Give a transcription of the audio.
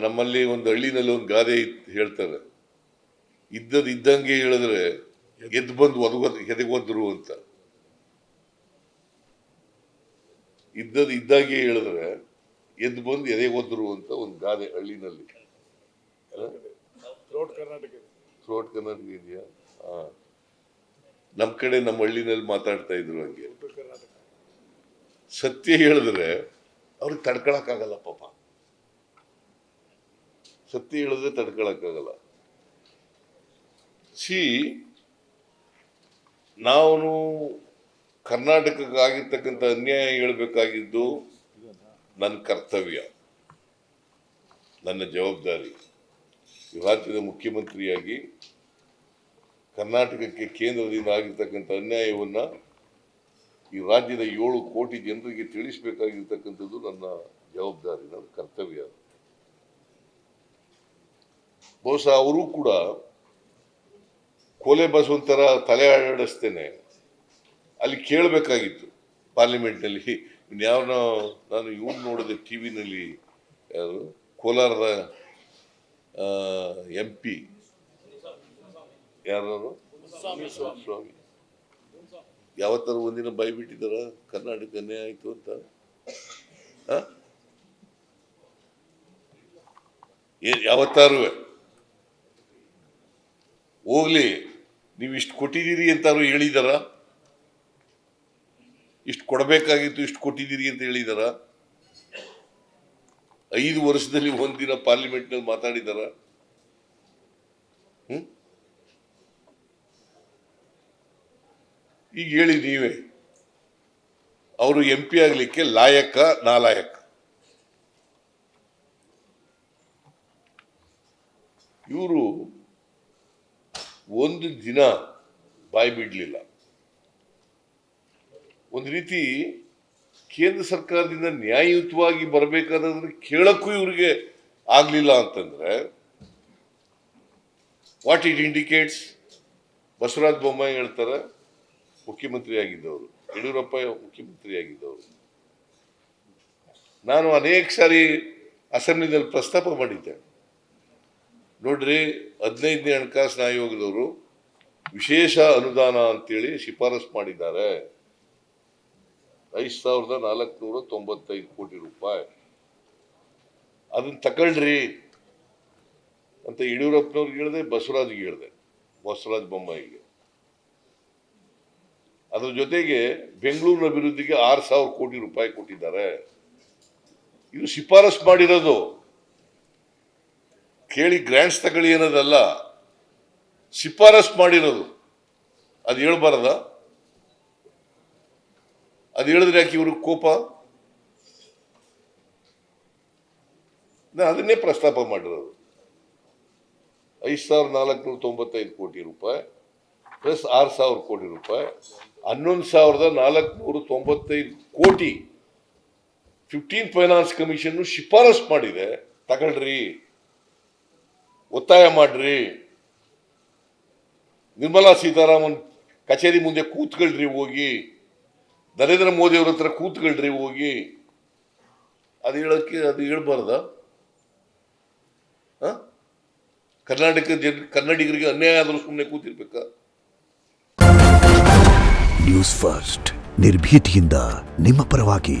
ನಮ್ಮಲ್ಲಿ ಒಂದು ಹಳ್ಳಿನಲ್ಲಿ ಒಂದು ಗಾದೆ ಹೇಳ್ತಾರೆ, ಇದ್ದದ್ದು ಇದ್ದಂಗೆ ಹೇಳಿದ್ರೆ ಎದ್ದು ಬಂದು ಎದೆಗೊಂದ್ರು ಅಂತ. ಇದ್ದದ್ದು ಇದ್ದಾಗೆ ಹೇಳಿದ್ರೆ ಎದ್ದು ಬಂದು ಎದೆಗೊಂದ್ರು ಅಂತ ಒಂದು ಗಾದೆ ಹಳ್ಳಿನಲ್ಲಿ. ಥ್ರೋಟ್ ಕರ್ನಾಟಕ ಇದೆಯಾ? ನಮ್ಮ ಕಡೆ ನಮ್ಮ ಹಳ್ಳಿನಲ್ಲಿ ಮಾತಾಡ್ತಾ ಇದ್ರು ಹಂಗೆ. ಸತ್ಯ ಹೇಳಿದ್ರೆ ಅವ್ರಿಗೆ ತಡ್ಕೊಳಕ್ಕಾಗಲ್ಲ ಪಾಪ. ಸತ್ಯ ಹೇಳಿದ್ರೆ ತಡ್ಕೊಳಕ್ಕಾಗಲ್ಲ. ನಾನು ಕರ್ನಾಟಕಕ್ಕೆ ಆಗಿರ್ತಕ್ಕಂಥ ಅನ್ಯಾಯ ಹೇಳಬೇಕಾಗಿದ್ದು ನನ್ನ ಕರ್ತವ್ಯ, ನನ್ನ ಜವಾಬ್ದಾರಿ. ಈ ರಾಜ್ಯದ ಮುಖ್ಯಮಂತ್ರಿಯಾಗಿ ಕರ್ನಾಟಕಕ್ಕೆ ಕೇಂದ್ರದಿಂದ ಆಗಿರ್ತಕ್ಕಂಥ ಅನ್ಯಾಯವನ್ನ ಈ ರಾಜ್ಯದ 7 ಕೋಟಿ ಜನರಿಗೆ ತಿಳಿಸಬೇಕಾಗಿರ್ತಕ್ಕಂಥದ್ದು ನನ್ನ ಜವಾಬ್ದಾರಿ, ನನ್ನ ಕರ್ತವ್ಯ. ಬಹುಶಃ ಅವರು ಕೂಡ ಕೋಲೆ ಬಸವಂತರ ತಲೆ ಆಡಿಸ್ತೇನೆ ಅಲ್ಲಿ ಕೇಳಬೇಕಾಗಿತ್ತು ಪಾರ್ಲಿಮೆಂಟ್ನಲ್ಲಿ. ಇನ್ಯಾವನ ನಾನು ಇವ್ನು ನೋಡಿದೆ ಟಿವಿನಲ್ಲಿ, ಯಾರು ಕೋಲಾರದ MP ಯಾರು ಸ್ವಾಮಿ ಯಾವತ್ತಾರು ಒಂದಿನ ಬಾಯಿ ಬಿಟ್ಟಿದ್ದಾರ ಕರ್ನಾಟಕ ಅನ್ಯಾಯ ಆಯ್ತು ಅಂತ? ಯಾವತ್ತಾರು ಹೋಗ್ಲಿ, ನೀವು ಇಷ್ಟು ಕೊಟ್ಟಿದ್ದೀರಿ ಅಂತಾರು ಹೇಳಿದಾರ? ಇಷ್ಟು ಕೊಡಬೇಕಾಗಿತ್ತು, ಇಷ್ಟು ಕೊಟ್ಟಿದ್ದೀರಿ ಅಂತ ಹೇಳಿದಾರ? 5 ವರ್ಷದಲ್ಲಿ ಒಂದಿನ ಪಾರ್ಲಿಮೆಂಟ್ ನಲ್ಲಿ ಮಾತಾಡಿದಾರ? ಈಗ ಹೇಳಿ ನೀವೇ, ಅವರು MP ಆಗ್ಲಿಕ್ಕೆ ಲಾಯಕ ನಾಲಾಯಕ? ಇವರು ಒಂದು ದಿನ ಬಾಯಿ ಬಿಡ್ಲಿಲ್ಲ. ಒಂದು ರೀತಿ ಕೇಂದ್ರ ಸರ್ಕಾರದಿಂದ ನ್ಯಾಯಯುತವಾಗಿ ಬರಬೇಕಾದ್ರೆ ಕೇಳಕ್ಕೂ ಇವ್ರಿಗೆ ಆಗ್ಲಿಲ್ಲ ಅಂತಂದ್ರೆ what it indicates? Basavaraj Bommai ಹೇಳ್ತಾರೆ, ಮುಖ್ಯಮಂತ್ರಿ ಆಗಿದ್ದವರು, ಯಡಿಯೂರಪ್ಪ ಮುಖ್ಯಮಂತ್ರಿ ಆಗಿದ್ದವರು. ನಾನು ಅನೇಕ ಸಾರಿ ಅಸೆಂಬ್ಲಿನಲ್ಲಿ ಪ್ರಸ್ತಾಪ ಮಾಡಿದ್ದೆ. ನೋಡ್ರಿ, 15ನೇ ಹಣಕಾಸಿನ ಆಯೋಗದವರು ವಿಶೇಷ ಅನುದಾನ ಅಂತೇಳಿ ಶಿಫಾರಸು ಮಾಡಿದ್ದಾರೆ, 5,495 ಕೋಟಿ ರೂಪಾಯಿ. ಅದನ್ನ ತಗೊಳ್ರಿ ಅಂತ ಯಡಿಯೂರಪ್ಪನವ್ರಿಗೆ ಹೇಳಿದೆ, ಬಸವರಾಜ್ಗೆ ಹೇಳಿದೆ, ಬಸವರಾಜ ಬೊಮ್ಮಾಯಿಗೆ. ಅದ್ರ ಜೊತೆಗೆ ಬೆಂಗಳೂರಿನ ಅಭಿವೃದ್ಧಿಗೆ 6,000 ಕೋಟಿ ರೂಪಾಯಿ ಕೊಟ್ಟಿದ್ದಾರೆ. ಇದು ಶಿಫಾರಸು ಮಾಡಿರೋದು, ಕೇಳಿ ಗ್ರಾಂಟ್ಸ್ ತಗೊಳ್ಳಿ ಅನ್ನೋದಲ್ಲ, ಶಿಫಾರಸು ಮಾಡಿರೋದು. ಅದು ಹೇಳ್ಬಾರದ? ಅದು ಹೇಳಿದ್ರೆ ಯಾಕೆ ಇವ್ರಿಗೆ ಕೋಪ? ಅದನ್ನೇ ಪ್ರಸ್ತಾಪ ಮಾಡಿರೋದು. 5,495 ಕೋಟಿ ರೂಪಾಯಿ ಪ್ಲಸ್ 6,000 ಕೋಟಿ ರೂಪಾಯಿ, 11,495 ಕೋಟಿ 15 ಫೈನಾನ್ಸ್ ಕಮಿಷನ್ ಶಿಫಾರಸು ಮಾಡಿದೆ. ತಗೊಳ್ರಿ, ಒತ್ತಾಯ ಮಾಡ್ರಿ. ನಿರ್ಮಲಾ ಸೀತಾರಾಮನ್ ಕಚೇರಿ ಮುಂದೆ ಕೂತ್ಕೊಳ್ರಿ ಹೋಗಿ, ನರೇಂದ್ರ ಮೋದಿ ಅವ್ರ ಹತ್ರ ಕೂತ್ಕೊಳ್ರಿ ಹೋಗಿ. ಅದು ಹೇಳಕ್ಕೆ ಅದು ಹೇಳ್ಬಾರ್ದ? ಕನ್ನಡಿಗರಿಗೆ ಅನ್ಯಾಯ ಆದರೂ ಸುಮ್ಮನೆ ಕೂತಿರ್ಬೇಕಾ? ನ್ಯೂಸ್ ಫಸ್ಟ್, ನಿರ್ಭೀತಿಯಿಂದ ನಿಮ್ಮ ಪರವಾಗಿ.